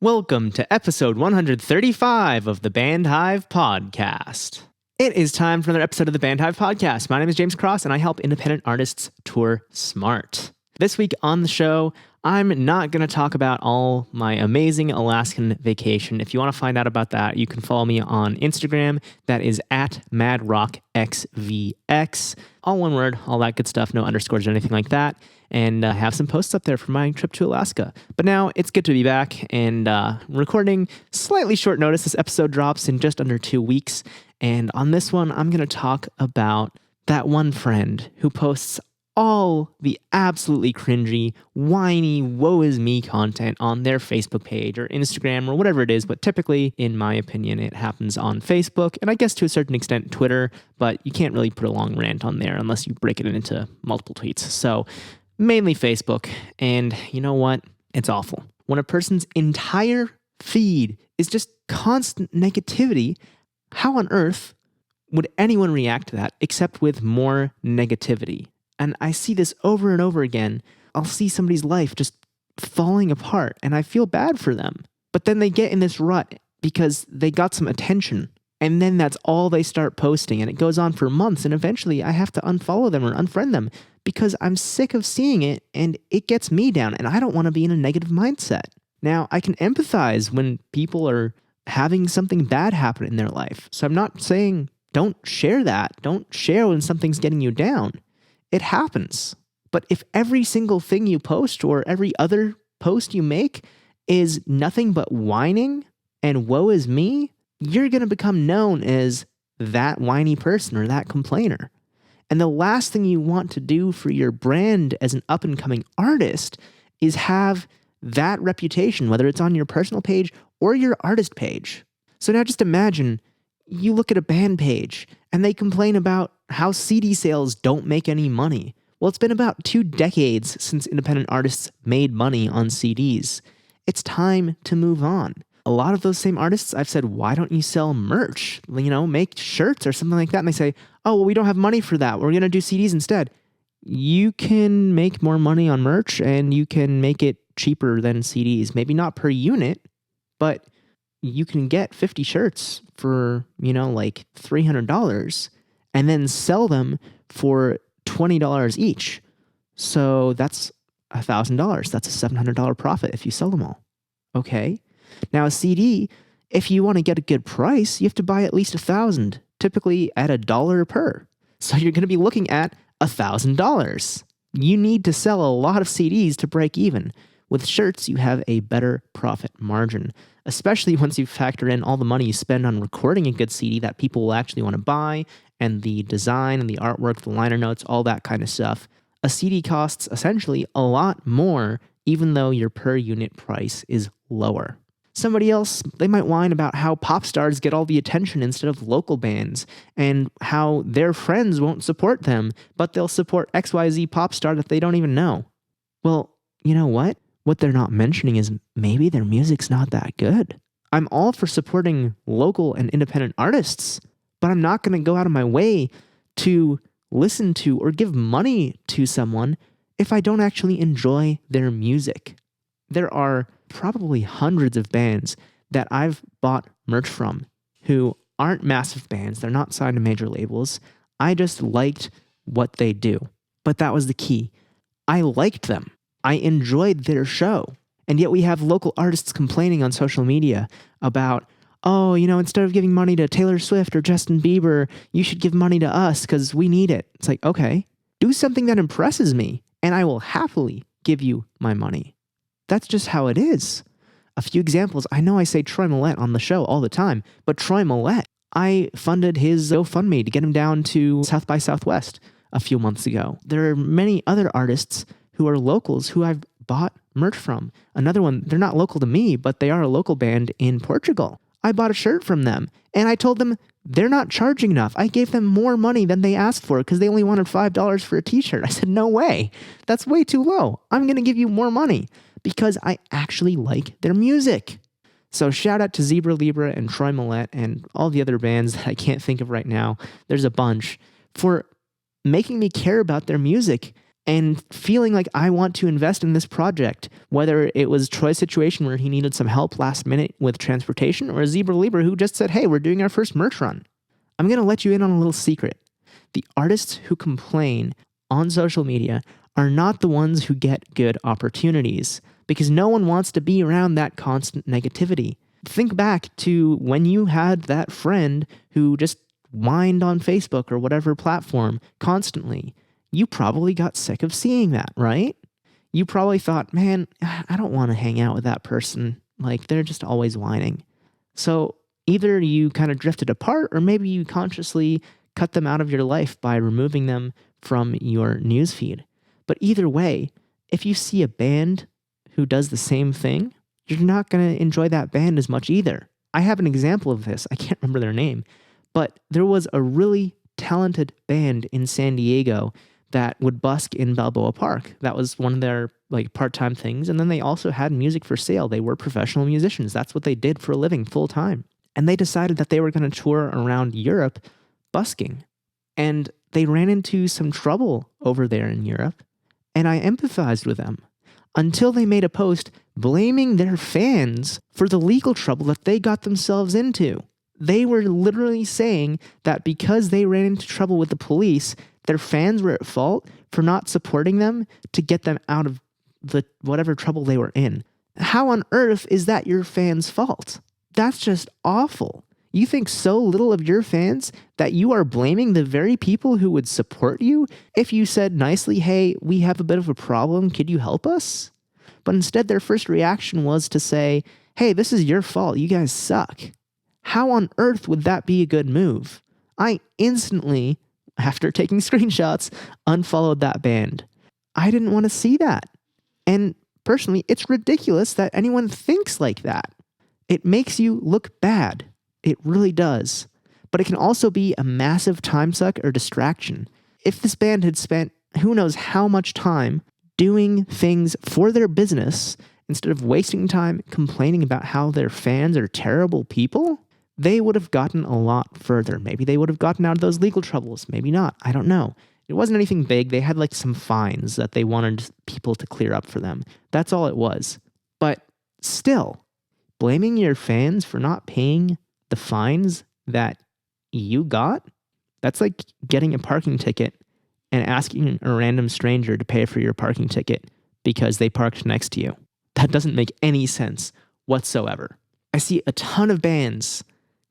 Welcome to episode 135 of the Band Hive Podcast. It is time for another episode of the Band Hive Podcast. My name is James Cross, and I help independent artists tour smart. This week on the show, I'm not going to talk about all my amazing Alaskan vacation. If you want to find out about that, you can follow me on Instagram. That is at MadRockXVX. All one word, all that good stuff, no underscores or anything like that. And have some posts up there for my trip to Alaska. But now it's good to be back and recording slightly short notice. This episode drops in just under 2 weeks. And on this one, I'm going to talk about that one friend who posts all the absolutely cringy, whiny, woe is me content on their Facebook page or Instagram or whatever it is. But typically, in my opinion, it happens on Facebook and I guess to a certain extent Twitter. But you can't really put a long rant on there unless you break it into multiple tweets. So mainly Facebook, and you know what? It's awful. When a person's entire feed is just constant negativity, how on earth would anyone react to that except with more negativity? And I see this over and over again. I'll see somebody's life just falling apart, and I feel bad for them. But then they get in this rut because they got some attention, and then that's all they start posting, and it goes on for months, and eventually I have to unfollow them or unfriend them because I'm sick of seeing it and it gets me down and I don't want to be in a negative mindset. Now, I can empathize when people are having something bad happen in their life. So I'm not saying don't share that. Don't share when something's getting you down. It happens. But if every single thing you post or every other post you make is nothing but whining and woe is me, you're going to become known as that whiny person or that complainer. And the last thing you want to do for your brand as an up-and-coming artist is have that reputation, whether it's on your personal page or your artist page. So now just imagine you look at a band page and they complain about how CD sales don't make any money. Well, it's been about 2 decades since independent artists made money on CDs. It's time to move on. A lot of those same artists, I've said, why don't you sell merch? Make shirts or something like that. And they say, oh, well, we don't have money for that. We're going to do CDs instead. You can make more money on merch and you can make it cheaper than CDs. Maybe not per unit, but you can get 50 shirts for, like $300 and then sell them for $20 each. So that's $1,000. That's a $700 profit if you sell them all. Okay. Now, a CD, if you want to get a good price, you have to buy at least 1,000, typically at $1 per. So you're going to be looking at $1,000. You need to sell a lot of CDs to break even. With shirts, you have a better profit margin, especially once you factor in all the money you spend on recording a good CD that people will actually want to buy, and the design and the artwork, the liner notes, all that kind of stuff. A CD costs essentially a lot more, even though your per unit price is lower. Somebody else, they might whine about how pop stars get all the attention instead of local bands, and how their friends won't support them, but they'll support XYZ pop star that they don't even know. Well, you know what? What they're not mentioning is maybe their music's not that good. I'm all for supporting local and independent artists, but I'm not going to go out of my way to listen to or give money to someone if I don't actually enjoy their music. There are probably hundreds of bands that I've bought merch from who aren't massive bands. They're not signed to major labels. I just liked what they do. But that was the key. I liked them. I enjoyed their show. And yet we have local artists complaining on social media about, oh, instead of giving money to Taylor Swift or Justin Bieber, you should give money to us because we need it. It's like, okay, do something that impresses me and I will happily give you my money. That's just how it is. A few examples. I know I say Troy Millette on the show all the time, but Troy Millette, I funded his GoFundMe to get him down to South by Southwest a few months ago. There are many other artists who are locals who I've bought merch from. Another one, they're not local to me, but they are a local band in Portugal. I bought a shirt from them, and I told them they're not charging enough. I gave them more money than they asked for because they only wanted $5 for a t-shirt. I said, no way. That's way too low. I'm going to give you more money because I actually like their music. So shout out to Zebra Libra and Troy Millette and all the other bands that I can't think of right now. There's a bunch for making me care about their music and feeling like I want to invest in this project, whether it was Troy's situation where he needed some help last minute with transportation, or Zebra Libra who just said, hey, we're doing our first merch run. I'm going to let you in on a little secret. The artists who complain on social media are not the ones who get good opportunities, because no one wants to be around that constant negativity. Think back to when you had that friend who just whined on Facebook or whatever platform constantly. You probably got sick of seeing that, right? You probably thought, man, I don't want to hang out with that person. Like, they're just always whining. So either you kind of drifted apart, or maybe you consciously cut them out of your life by removing them from your newsfeed. But either way, if you see a band who does the same thing, you're not going to enjoy that band as much either. I have an example of this. I can't remember their name, but there was a really talented band in San Diego that would busk in Balboa Park. That was one of their part-time things. And then they also had music for sale. They were professional musicians. That's what they did for a living full time. And they decided that they were going to tour around Europe busking. And they ran into some trouble over there in Europe. And I empathized with them until they made a post blaming their fans for the legal trouble that they got themselves into. They were literally saying that because they ran into trouble with the police, their fans were at fault for not supporting them to get them out of the whatever trouble they were in. How on earth is that your fans' fault? That's just awful. You think so little of your fans that you are blaming the very people who would support you if you said nicely, hey, we have a bit of a problem, could you help us? But instead their first reaction was to say, hey, this is your fault, you guys suck. How on earth would that be a good move? I instantly, after taking screenshots, unfollowed that band. I didn't want to see that. And personally, it's ridiculous that anyone thinks like that. It makes you look bad. It really does. But it can also be a massive time suck or distraction. If this band had spent who knows how much time doing things for their business instead of wasting time complaining about how their fans are terrible people, they would have gotten a lot further. Maybe they would have gotten out of those legal troubles. Maybe not. I don't know. It wasn't anything big. They had some fines that they wanted people to clear up for them. That's all it was. But still, blaming your fans for not paying the fines that you got, that's like getting a parking ticket and asking a random stranger to pay for your parking ticket because they parked next to you. That doesn't make any sense whatsoever. I see a ton of bands.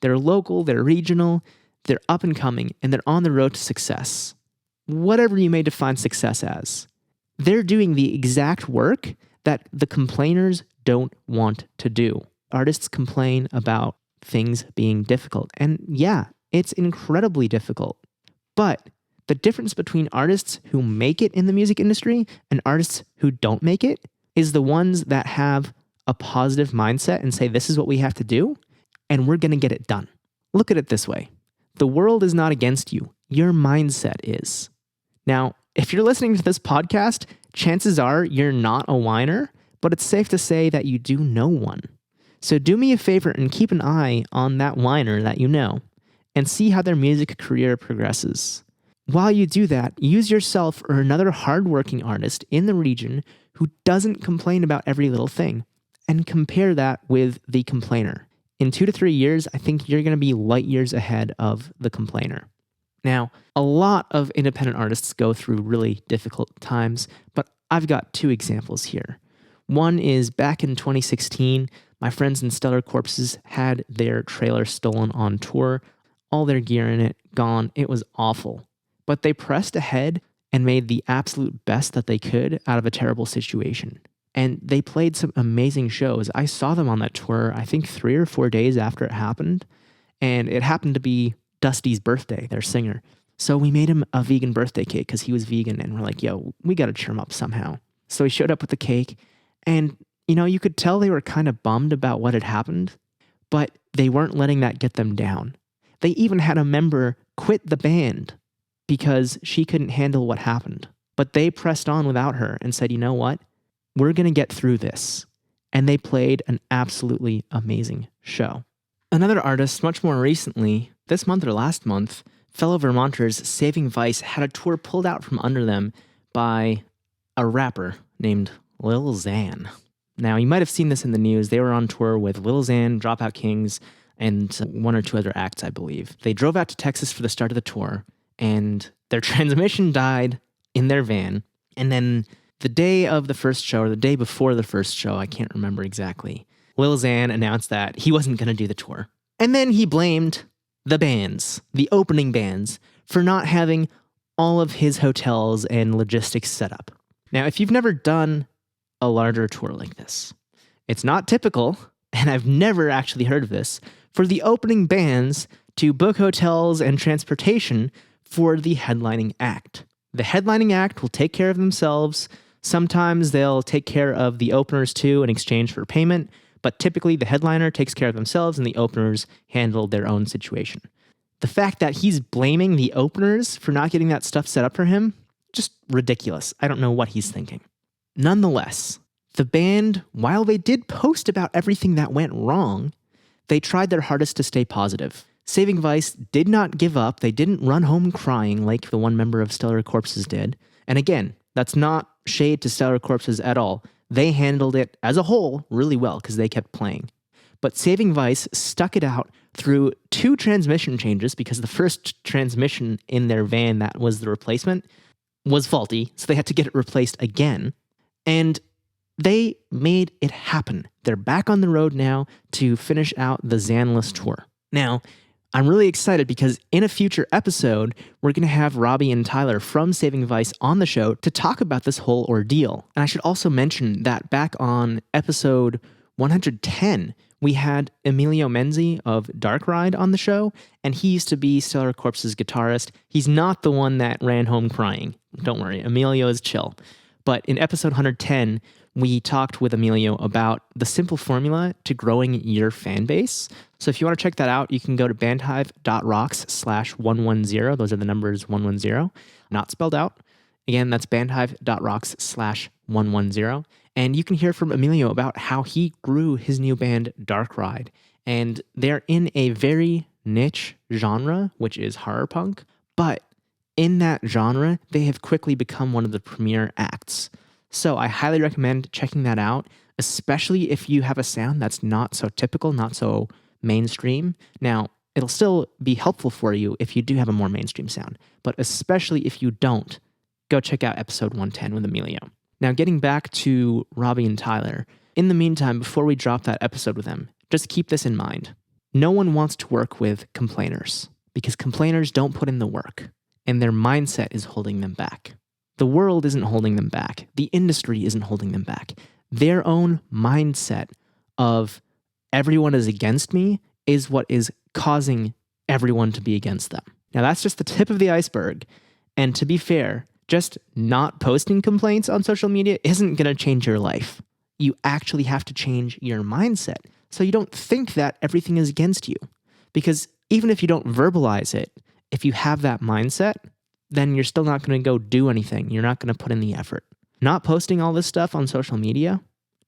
They're local, they're regional, they're up and coming, and they're on the road to success. Whatever you may define success as. They're doing the exact work that the complainers don't want to do. Artists complain about things being difficult. And yeah, it's incredibly difficult. But the difference between artists who make it in the music industry and artists who don't make it is the ones that have a positive mindset and say, this is what we have to do, and we're going to get it done. Look at it this way. The world is not against you. Your mindset is. Now, if you're listening to this podcast, chances are you're not a whiner, but it's safe to say that you do know one. So do me a favor and keep an eye on that whiner that you know and see how their music career progresses. While you do that, use yourself or another hardworking artist in the region who doesn't complain about every little thing and compare that with the complainer. In 2 to 3 years, I think you're going to be light years ahead of the complainer. Now, a lot of independent artists go through really difficult times, but I've got 2 examples here. One is back in 2016, my friends in Stellar Corpses had their trailer stolen on tour, all their gear in it gone. It was awful. But they pressed ahead and made the absolute best that they could out of a terrible situation. And they played some amazing shows. I saw them on that tour, I think 3 or 4 days after it happened. And it happened to be Dusty's birthday, their singer. So we made him a vegan birthday cake because he was vegan. And we're like, yo, we got to cheer him up somehow. So he showed up with the cake. And, you could tell they were kind of bummed about what had happened. But they weren't letting that get them down. They even had a member quit the band because she couldn't handle what happened. But they pressed on without her and said, you know what? We're going to get through this. And they played an absolutely amazing show. Another artist, much more recently, this month or last month, fellow Vermonters Saving Vice had a tour pulled out from under them by a rapper named Lil Xan. Now, you might have seen this in the news. They were on tour with Lil Xan, Dropout Kings, and one or two other acts, I believe. They drove out to Texas for the start of the tour, and their transmission died in their van. And then the day of the first show, or the day before the first show, I can't remember exactly, Lil Xan announced that he wasn't going to do the tour. And then he blamed the bands, the opening bands, for not having all of his hotels and logistics set up. Now, if you've never done a larger tour like this, it's not typical, and I've never actually heard of this, for the opening bands to book hotels and transportation for the headlining act. The headlining act will take care of themselves. Sometimes they'll take care of the openers too in exchange for payment, but typically the headliner takes care of themselves and the openers handle their own situation. The fact that he's blaming the openers for not getting that stuff set up for him, just ridiculous. I don't know what he's thinking. Nonetheless, the band, while they did post about everything that went wrong, they tried their hardest to stay positive. Saving Vice did not give up. They didn't run home crying like the one member of Stellar Corpses did. And again, that's not shade to Stellar Corpses at all. They handled it as a whole really well because they kept playing. But Saving Vice stuck it out through 2 transmission changes because the first transmission in their van that was the replacement was faulty, so they had to get it replaced again. And they made it happen. They're back on the road now to finish out the Xanless tour. Now, I'm really excited because in a future episode, we're going to have Robbie and Tyler from Saving Vice on the show to talk about this whole ordeal. And I should also mention that back on episode 110, we had Emilio Menzi of Dark Ride on the show, and he used to be Stellar Corpse's guitarist. He's not the one that ran home crying. Don't worry, Emilio is chill. But in episode 110, we talked with Emilio about the simple formula to growing your fan base. So if you want to check that out, you can go to bandhive.rocks/110. Those are the numbers 110, not spelled out. Again, that's bandhive.rocks/110. And you can hear from Emilio about how he grew his new band, Dark Ride. And they're in a very niche genre, which is horror punk. But in that genre, they have quickly become one of the premier acts. So I highly recommend checking that out, especially if you have a sound that's not so typical, not so mainstream. Now, it'll still be helpful for you if you do have a more mainstream sound, but especially if you don't, go check out episode 110 with Emilio. Now, getting back to Robbie and Tyler, in the meantime, before we drop that episode with them, just keep this in mind. No one wants to work with complainers because complainers don't put in the work, and their mindset is holding them back. The world isn't holding them back. The industry isn't holding them back. Their own mindset of everyone is against me is what is causing everyone to be against them. Now, that's just the tip of the iceberg. And to be fair, just not posting complaints on social media isn't going to change your life. You actually have to change your mindset so you don't think that everything is against you. Because even if you don't verbalize it, if you have that mindset, then you're still not going to go do anything. You're not going to put in the effort. Not posting all this stuff on social media,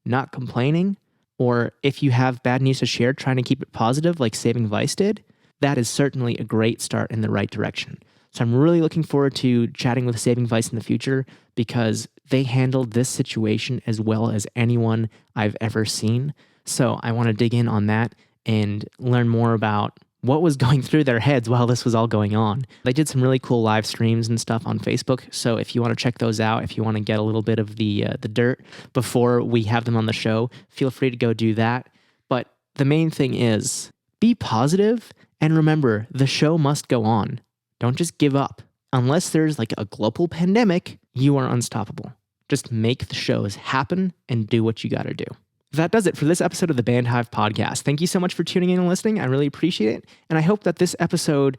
not complaining, or if you have bad news to share, trying to keep it positive like Saving Vice did, that is certainly a great start in the right direction. So I'm really looking forward to chatting with Saving Vice in the future because they handled this situation as well as anyone I've ever seen. So I want to dig in on that and learn more about what was going through their heads while this was all going on. They did some really cool live streams and stuff on Facebook. So if you want to check those out, if you want to get a little bit of the dirt before we have them on the show, feel free to go do that. But the main thing is be positive and remember the show must go on. Don't just give up. Unless there's like a global pandemic, you are unstoppable. Just make the shows happen and do what you got to do. That does it for this episode of the Band Hive podcast. Thank you so much for tuning in and listening. I really appreciate it. And I hope that this episode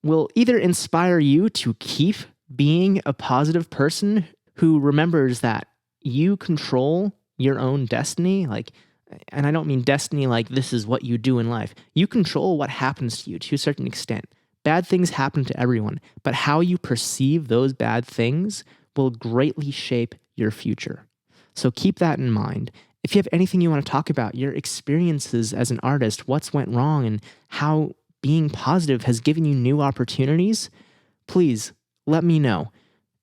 will either inspire you to keep being a positive person who remembers that you control your own destiny. And I don't mean destiny like this is what you do in life. You control what happens to you to a certain extent. Bad things happen to everyone, but how you perceive those bad things will greatly shape your future. So keep that in mind. If you have anything you want to talk about, your experiences as an artist, what's went wrong, and how being positive has given you new opportunities, please let me know.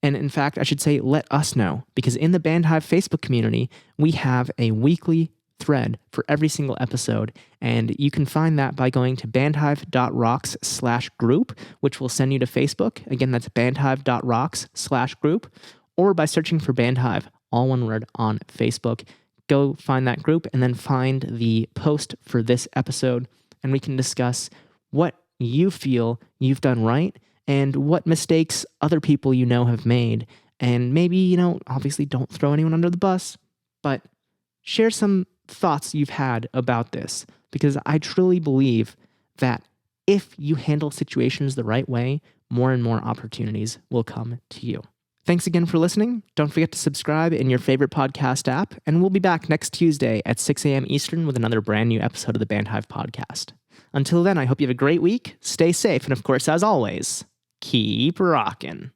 And in fact, I should say, let us know, because in the Bandhive Facebook community, we have a weekly thread for every single episode. And you can find that by going to bandhive.rocks/group, which will send you to Facebook. Again, that's bandhive.rocks/group, or by searching for Bandhive, all one word, on Facebook. Go find that group and then find the post for this episode, and we can discuss what you feel you've done right and what mistakes other people you know have made. And maybe, obviously don't throw anyone under the bus, but share some thoughts you've had about this, because I truly believe that if you handle situations the right way, more and more opportunities will come to you. Thanks again for listening. Don't forget to subscribe in your favorite podcast app, and we'll be back next Tuesday at 6 a.m. Eastern with another brand new episode of the Bandhive podcast. Until then, I hope you have a great week, stay safe, and of course, as always, keep rocking.